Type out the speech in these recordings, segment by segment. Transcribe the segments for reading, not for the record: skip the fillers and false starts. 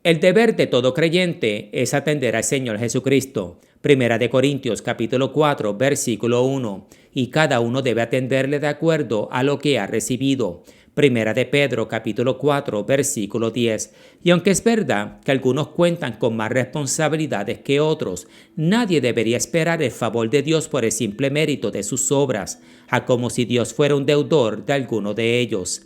El deber de todo creyente es atender al Señor Jesucristo. Primera de Corintios capítulo 4, versículo 1. Y cada uno debe atenderle de acuerdo a lo que ha recibido. Primera de Pedro capítulo 4, versículo 10. Y aunque es verdad que algunos cuentan con más responsabilidades que otros, nadie debería esperar el favor de Dios por el simple mérito de sus obras, a como si Dios fuera un deudor de alguno de ellos.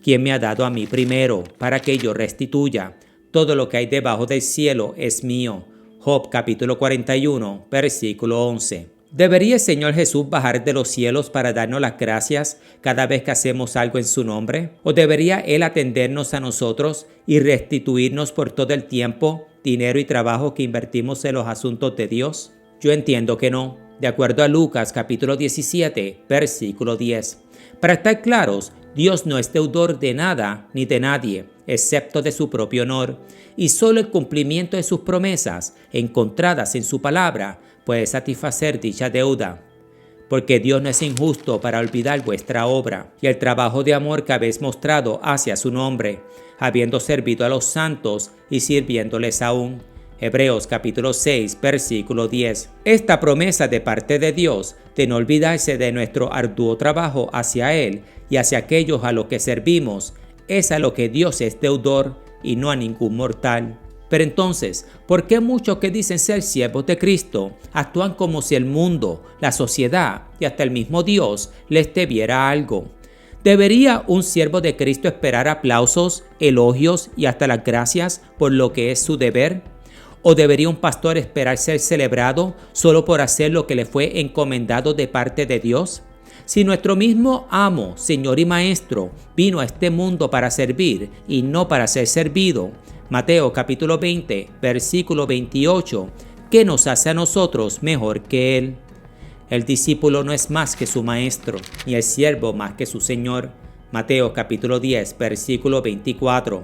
¿Quién me ha dado a mí primero para que yo restituya? Todo lo que hay debajo del cielo es mío. Job capítulo 41, versículo 11. ¿Debería el Señor Jesús bajar de los cielos para darnos las gracias cada vez que hacemos algo en su nombre? ¿O debería Él atendernos a nosotros y restituirnos por todo el tiempo, dinero y trabajo que invertimos en los asuntos de Dios? Yo entiendo que no, de acuerdo a Lucas capítulo 17, versículo 10. Para estar claros, Dios no es deudor de nada ni de nadie, excepto de su propio honor, y solo el cumplimiento de sus promesas, encontradas en su palabra, puede satisfacer dicha deuda. Porque Dios no es injusto para olvidar vuestra obra y el trabajo de amor que habéis mostrado hacia su nombre, habiendo servido a los santos y sirviéndoles aún. Hebreos capítulo 6, versículo 10. Esta promesa de parte de Dios de no olvidarse de nuestro arduo trabajo hacia Él y hacia aquellos a los que servimos, es a lo que Dios es deudor y no a ningún mortal. Pero entonces, ¿por qué muchos que dicen ser siervos de Cristo actúan como si el mundo, la sociedad y hasta el mismo Dios les debiera algo? ¿Debería un siervo de Cristo esperar aplausos, elogios y hasta las gracias por lo que es su deber? ¿O debería un pastor esperar ser celebrado solo por hacer lo que le fue encomendado de parte de Dios? Si nuestro mismo amo, Señor y Maestro vino a este mundo para servir y no para ser servido, Mateo capítulo 20, versículo 28, ¿qué nos hace a nosotros mejor que Él? El discípulo no es más que su maestro, ni el siervo más que su Señor. Mateo capítulo 10, versículo 24.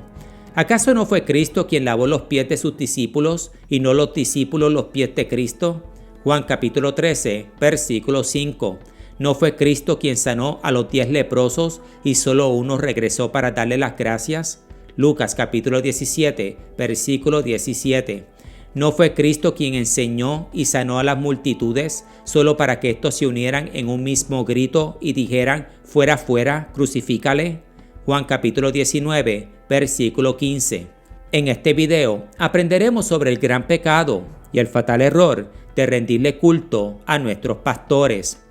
¿Acaso no fue Cristo quien lavó los pies de sus discípulos y no los discípulos los pies de Cristo? Juan capítulo 13, versículo 5. ¿No fue Cristo quien sanó a los 10 leprosos y solo uno regresó para darle las gracias? Lucas capítulo 17, versículo 17. ¿No fue Cristo quien enseñó y sanó a las multitudes solo para que estos se unieran en un mismo grito y dijeran, fuera, fuera, crucifícale? Juan capítulo 19, versículo 15. En este video aprenderemos sobre el gran pecado y el fatal error de rendirle culto a nuestros pastores.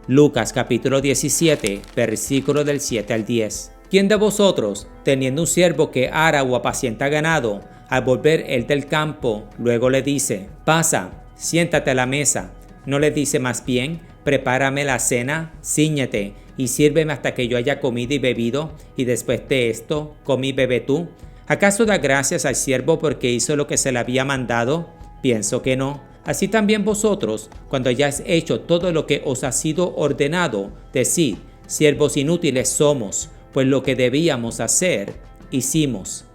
Lucas capítulo 17, versículo del 7 al 10. ¿Quién de vosotros, teniendo un siervo que ara o apacienta ganado, al volver él del campo, luego le dice, pasa, siéntate a la mesa? ¿No le dice más bien, prepárame la cena, cíñete y sírveme hasta que yo haya comido y bebido, y después de esto, come y bebe tú? ¿Acaso da gracias al siervo porque hizo lo que se le había mandado? Pienso que no. Así también vosotros, cuando hayáis hecho todo lo que os ha sido ordenado, decid, siervos inútiles somos, pues lo que debíamos hacer, hicimos.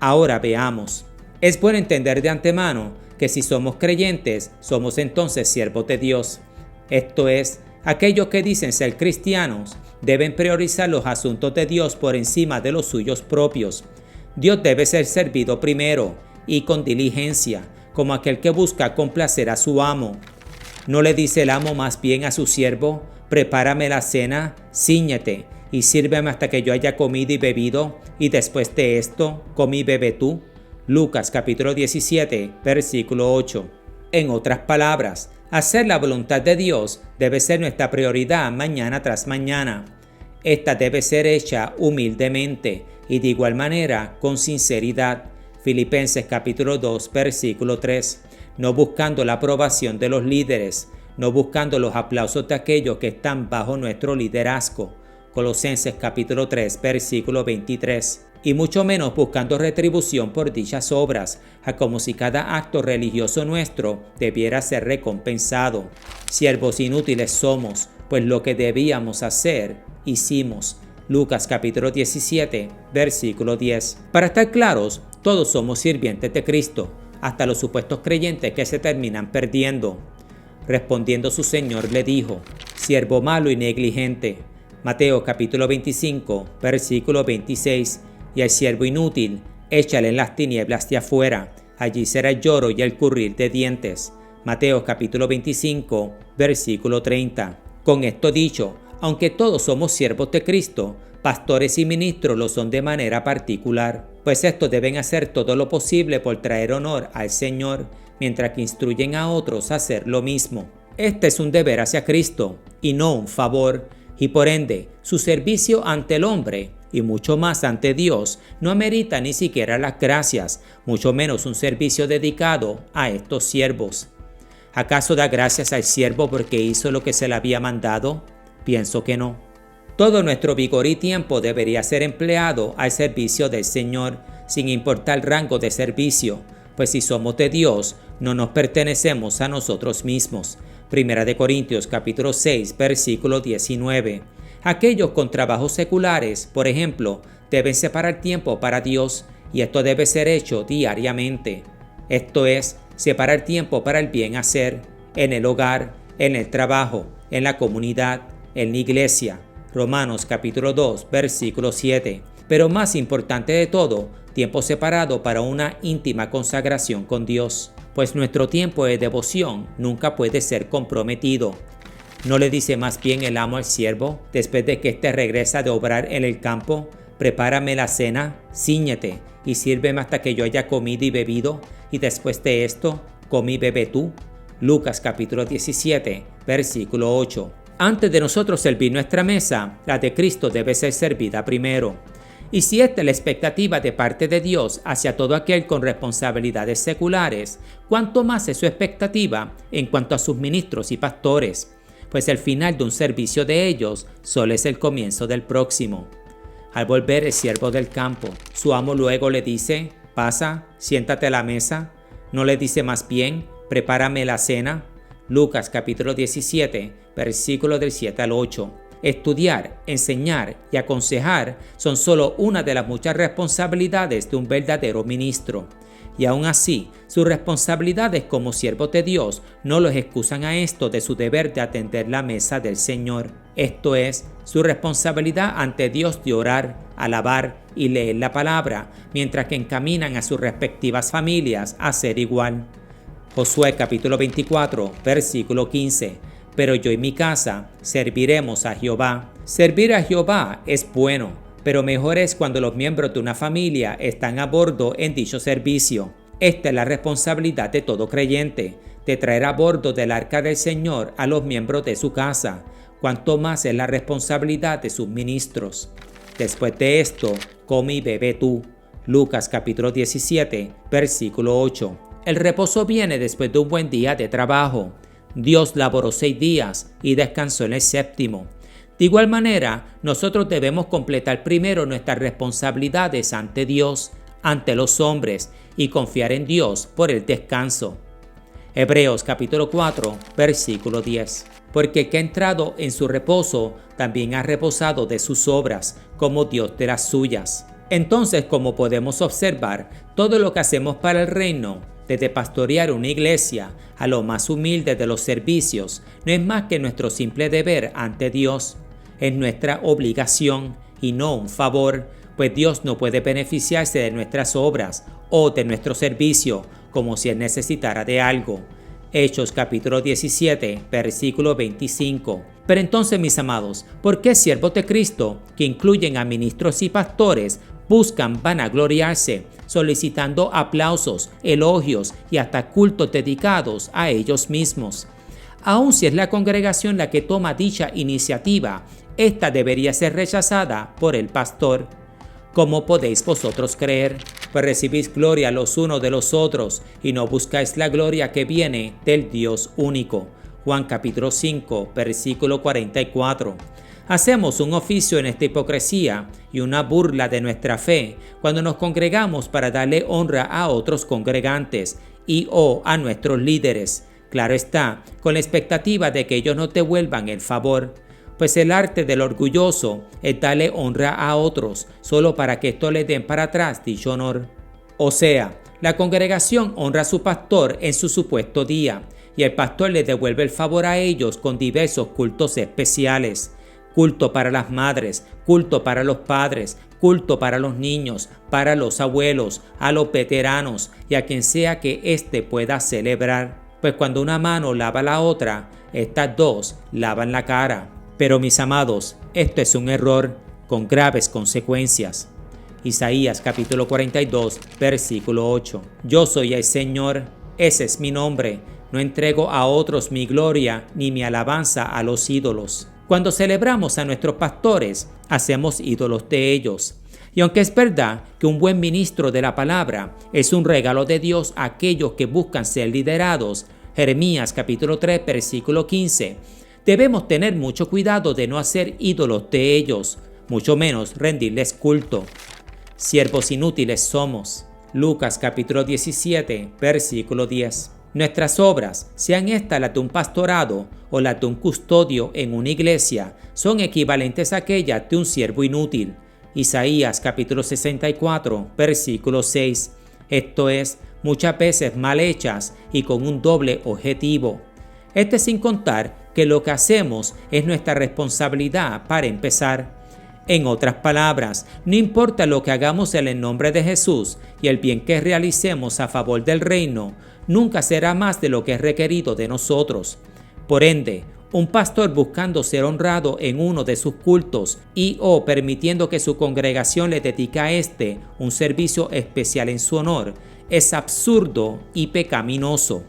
Ahora veamos. Es bueno entender de antemano que si somos creyentes, somos entonces siervos de Dios. Esto es, aquellos que dicen ser cristianos deben priorizar los asuntos de Dios por encima de los suyos propios. Dios debe ser servido primero y con diligencia, como aquel que busca complacer a su amo. ¿No le dice el amo más bien a su siervo, prepárame la cena, cíñete y sírveme hasta que yo haya comido y bebido, y después de esto, come y bebe tú? Lucas capítulo 17, versículo 8. En otras palabras, hacer la voluntad de Dios debe ser nuestra prioridad mañana tras mañana. Esta debe ser hecha humildemente y de igual manera con sinceridad. Filipenses capítulo 2, versículo 3. No buscando la aprobación de los líderes, no buscando los aplausos de aquellos que están bajo nuestro liderazgo. Colosenses capítulo 3, versículo 23. Y mucho menos buscando retribución por dichas obras, como si cada acto religioso nuestro debiera ser recompensado. Siervos inútiles somos, pues lo que debíamos hacer, hicimos. Lucas capítulo 17, versículo 10. Para estar claros, todos somos sirvientes de Cristo, hasta los supuestos creyentes que se terminan perdiendo. Respondiendo su Señor le dijo, siervo malo y negligente. Mateo capítulo 25, versículo 26. Y al siervo inútil, échale en las tinieblas de afuera, allí será el lloro y el crujir de dientes. Mateo capítulo 25, versículo 30. Con esto dicho, aunque todos somos siervos de Cristo, pastores y ministros lo son de manera particular, pues estos deben hacer todo lo posible por traer honor al Señor, mientras que instruyen a otros a hacer lo mismo. Este es un deber hacia Cristo, y no un favor, y por ende, su servicio ante el hombre, y mucho más ante Dios, no amerita ni siquiera las gracias, mucho menos un servicio dedicado a estos siervos. ¿Acaso da gracias al siervo porque hizo lo que se le había mandado? Pienso que no. Todo nuestro vigor y tiempo debería ser empleado al servicio del Señor, sin importar el rango de servicio, pues si somos de Dios, no nos pertenecemos a nosotros mismos. Primera de Corintios capítulo 6, versículo 19. Aquellos con trabajos seculares, por ejemplo, deben separar tiempo para Dios, y esto debe ser hecho diariamente. Esto es, separar tiempo para el bien hacer, en el hogar, en el trabajo, en la comunidad, en la iglesia. Romanos capítulo 2, versículo 7. Pero más importante de todo, tiempo separado para una íntima consagración con Dios, pues nuestro tiempo de devoción nunca puede ser comprometido. ¿No le dice más bien el amo al siervo, después de que éste regresa de obrar en el campo? Prepárame la cena, cíñete y sírveme hasta que yo haya comido y bebido, y después de esto, come y bebe tú. Lucas capítulo 17, versículo 8. Antes de nosotros servir nuestra mesa, la de Cristo debe ser servida primero. Y si esta es la expectativa de parte de Dios hacia todo aquel con responsabilidades seculares, ¿cuánto más es su expectativa en cuanto a sus ministros y pastores? Pues el final de un servicio de ellos solo es el comienzo del próximo. Al volver el siervo del campo, su amo luego le dice: pasa, siéntate a la mesa. ¿No le dice más bien: prepárame la cena? Lucas capítulo 17, versículos del 7 al 8. Estudiar, enseñar y aconsejar son solo una de las muchas responsabilidades de un verdadero ministro. Y aún así, sus responsabilidades como siervos de Dios no los excusan a esto de su deber de atender la mesa del Señor. Esto es, su responsabilidad ante Dios de orar, alabar y leer la palabra, mientras que encaminan a sus respectivas familias a hacer igual. Josué capítulo 24, versículo 15. Pero yo y mi casa serviremos a Jehová. Servir a Jehová es bueno, pero mejor es cuando los miembros de una familia están a bordo en dicho servicio. Esta es la responsabilidad de todo creyente, de traer a bordo del arca del Señor a los miembros de su casa, cuanto más es la responsabilidad de sus ministros. Después de esto, come y bebe tú. Lucas capítulo 17, versículo 8. El reposo viene después de un buen día de trabajo. Dios laboró 6 días y descansó en el séptimo. De igual manera, nosotros debemos completar primero nuestras responsabilidades ante Dios, ante los hombres, y confiar en Dios por el descanso. Hebreos capítulo 4, versículo 10. Porque el que ha entrado en su reposo también ha reposado de sus obras, como Dios de las suyas. Entonces, como podemos observar, todo lo que hacemos para el reino, desde pastorear una iglesia a lo más humilde de los servicios, no es más que nuestro simple deber ante Dios. Es nuestra obligación y no un favor, pues Dios no puede beneficiarse de nuestras obras o de nuestro servicio como si Él necesitara de algo. Hechos capítulo 17, versículo 25. Pero entonces, mis amados, ¿por qué siervos de Cristo, que incluyen a ministros y pastores, buscan vanagloriarse, solicitando aplausos, elogios y hasta cultos dedicados a ellos mismos? Aun si es la congregación la que toma dicha iniciativa, esta debería ser rechazada por el pastor. ¿Cómo podéis vosotros creer? Pues recibís gloria los unos de los otros y no buscáis la gloria que viene del Dios único. Juan capítulo 5, versículo 44. Hacemos un oficio en esta hipocresía y una burla de nuestra fe cuando nos congregamos para darle honra a otros congregantes y o a nuestros líderes. Claro está, con la expectativa de que ellos nos devuelvan el favor. Pues el arte del orgulloso es darle honra a otros solo para que estos le den para atrás dicho honor. O sea, la congregación honra a su pastor en su supuesto día y el pastor le devuelve el favor a ellos con diversos cultos especiales. Culto para las madres, culto para los padres, culto para los niños, para los abuelos, a los veteranos y a quien sea que éste pueda celebrar. Pues cuando una mano lava la otra, estas dos lavan la cara. Pero mis amados, esto es un error con graves consecuencias. Isaías capítulo 42, versículo 8. Yo soy el Señor, ese es mi nombre. No entrego a otros mi gloria ni mi alabanza a los ídolos. Cuando celebramos a nuestros pastores, hacemos ídolos de ellos. Y aunque es verdad que un buen ministro de la palabra es un regalo de Dios a aquellos que buscan ser liderados, Jeremías capítulo 3, versículo 15, debemos tener mucho cuidado de no hacer ídolos de ellos, mucho menos rendirles culto. Siervos inútiles somos. Lucas capítulo 17, versículo 10. Nuestras obras, sean estas las de un pastorado o las de un custodio en una iglesia, son equivalentes a aquellas de un siervo inútil. Isaías capítulo 64, versículo 6. Esto es, muchas veces mal hechas y con un doble objetivo. Sin contar que lo que hacemos es nuestra responsabilidad para empezar. En otras palabras, no importa lo que hagamos en el nombre de Jesús y el bien que realicemos a favor del reino, nunca será más de lo que es requerido de nosotros. Por ende, un pastor buscando ser honrado en uno de sus cultos y o permitiendo que su congregación le dedique a un servicio especial en su honor, es absurdo y pecaminoso.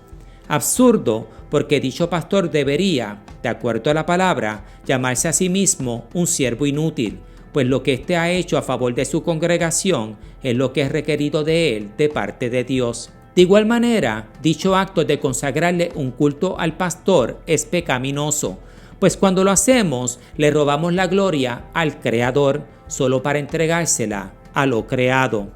Absurdo porque dicho pastor debería, de acuerdo a la palabra, llamarse a sí mismo un siervo inútil, pues lo que éste ha hecho a favor de su congregación es lo que es requerido de él de parte de Dios. De igual manera, dicho acto de consagrarle un culto al pastor es pecaminoso, pues cuando lo hacemos le robamos la gloria al Creador solo para entregársela a lo creado.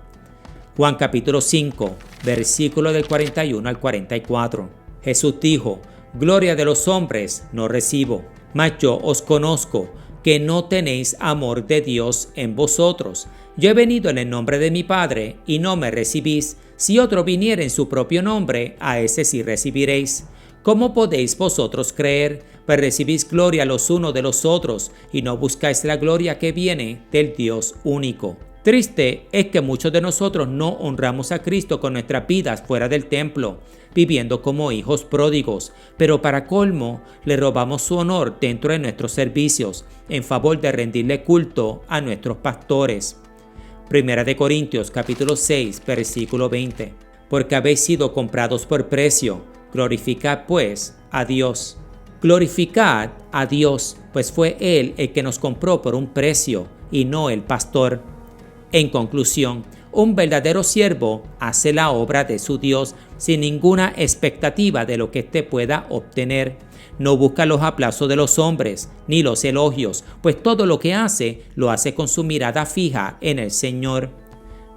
Juan capítulo 5, versículo del 41 al 44. Jesús dijo: gloria de los hombres no recibo, mas yo os conozco, que no tenéis amor de Dios en vosotros. Yo he venido en el nombre de mi Padre, y no me recibís. Si otro viniere en su propio nombre, a ese sí recibiréis. ¿Cómo podéis vosotros creer? Pues recibís gloria los unos de los otros, y no buscáis la gloria que viene del Dios único. Triste es que muchos de nosotros no honramos a Cristo con nuestras vidas fuera del templo, viviendo como hijos pródigos, pero para colmo le robamos su honor dentro de nuestros servicios, en favor de rendirle culto a nuestros pastores. Primera de Corintios capítulo 6, versículo 20. Porque habéis sido comprados por precio, glorificad pues a Dios. Glorificad a Dios, pues fue Él el que nos compró por un precio, y no el pastor. En conclusión, un verdadero siervo hace la obra de su Dios sin ninguna expectativa de lo que éste pueda obtener. No busca los aplausos de los hombres, ni los elogios, pues todo lo que hace, lo hace con su mirada fija en el Señor.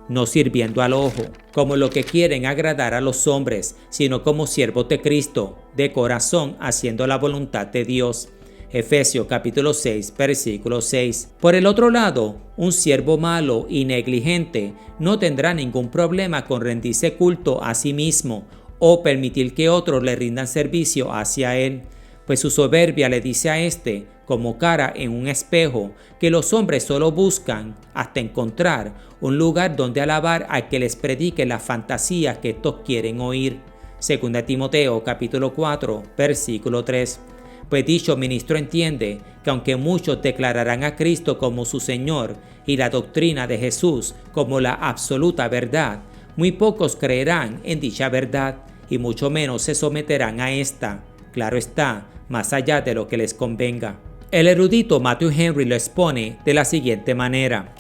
No sirviendo al ojo, como lo que quieren agradar a los hombres, sino como siervos de Cristo, de corazón haciendo la voluntad de Dios. Efesios capítulo 6, versículo 6. Por el otro lado, un siervo malo y negligente no tendrá ningún problema con rendirse culto a sí mismo o permitir que otros le rindan servicio hacia él, pues su soberbia le dice a como cara en un espejo, que los hombres solo buscan hasta encontrar un lugar donde alabar al que les predique las fantasías que estos quieren oír. 2 Timoteo capítulo 4, versículo 3. Pues dicho ministro entiende que aunque muchos declararán a Cristo como su Señor y la doctrina de Jesús como la absoluta verdad, muy pocos creerán en dicha verdad y mucho menos se someterán a esta, claro está, más allá de lo que les convenga. El erudito Matthew Henry lo expone de la siguiente manera: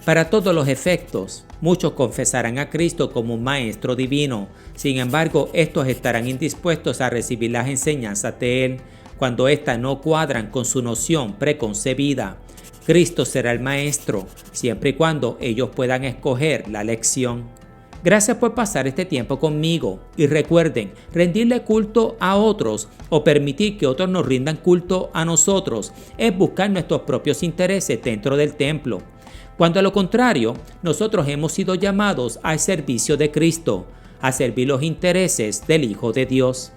para todos los efectos, muchos confesarán a Cristo como un maestro divino, sin embargo, estos estarán indispuestos a recibir las enseñanzas de Él, cuando éstas no cuadran con su noción preconcebida. Cristo será el maestro, siempre y cuando ellos puedan escoger la lección. Gracias por pasar este tiempo conmigo y recuerden, rendirle culto a otros o permitir que otros nos rindan culto a nosotros es buscar nuestros propios intereses dentro del templo. Cuando a lo contrario, nosotros hemos sido llamados al servicio de Cristo, a servir los intereses del Hijo de Dios.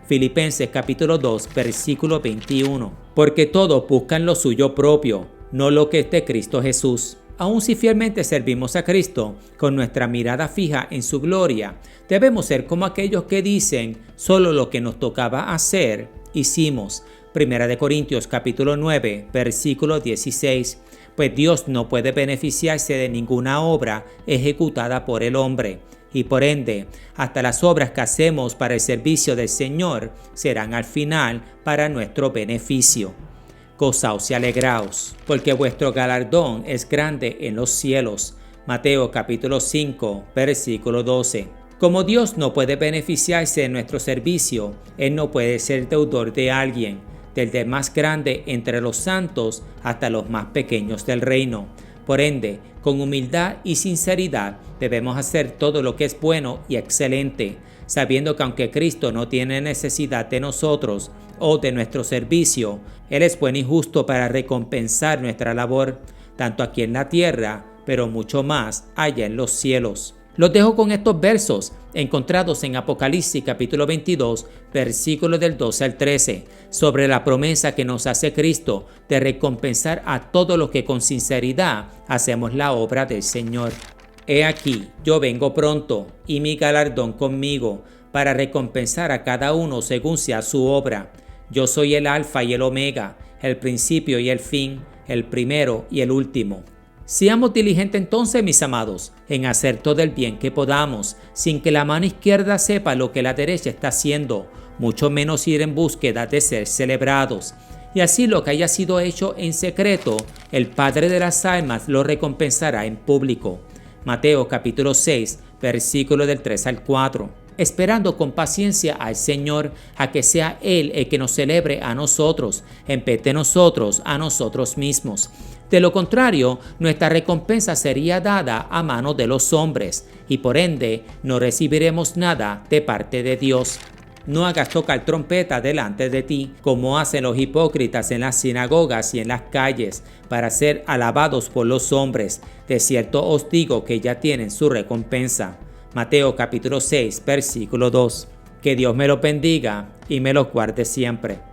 Filipenses capítulo 2, versículo 21. Porque todos buscan lo suyo propio, no lo que es de Cristo Jesús. Aun si fielmente servimos a Cristo con nuestra mirada fija en su gloria, debemos ser como aquellos que dicen solo lo que nos tocaba hacer, hicimos. 1 Corintios capítulo 9, versículo 16. Pues Dios no puede beneficiarse de ninguna obra ejecutada por el hombre, y por ende, hasta las obras que hacemos para el servicio del Señor serán al final para nuestro beneficio. Gozaos y alegraos, porque vuestro galardón es grande en los cielos. Mateo capítulo 5, versículo 12. Como Dios no puede beneficiarse de nuestro servicio, Él no puede ser deudor de alguien, desde el más grande entre los santos hasta los más pequeños del reino. Por ende, con humildad y sinceridad debemos hacer todo lo que es bueno y excelente, sabiendo que aunque Cristo no tiene necesidad de nosotros o de nuestro servicio, Él es bueno y justo para recompensar nuestra labor, tanto aquí en la tierra, pero mucho más allá en los cielos. Los dejo con estos versos encontrados en Apocalipsis capítulo 22, versículos del 12 al 13, sobre la promesa que nos hace Cristo de recompensar a todos los que con sinceridad hacemos la obra del Señor. He aquí, yo vengo pronto, y mi galardón conmigo, para recompensar a cada uno según sea su obra. Yo soy el Alfa y el Omega, el principio y el fin, el primero y el último. Seamos diligentes entonces, mis amados, en hacer todo el bien que podamos, sin que la mano izquierda sepa lo que la derecha está haciendo, mucho menos ir en búsqueda de ser celebrados. Y así lo que haya sido hecho en secreto, el Padre de las almas lo recompensará en público. Mateo capítulo 6, versículo del 3 al 4. Esperando con paciencia al Señor a que sea Él el que nos celebre a nosotros, en vez de nosotros a nosotros mismos. De lo contrario, nuestra recompensa sería dada a manos de los hombres, y por ende no recibiremos nada de parte de Dios. No hagas tocar trompeta delante de ti, como hacen los hipócritas en las sinagogas y en las calles, para ser alabados por los hombres. De cierto os digo que ya tienen su recompensa. Mateo capítulo 6, versículo 2. Que Dios me lo bendiga y me lo guarde siempre.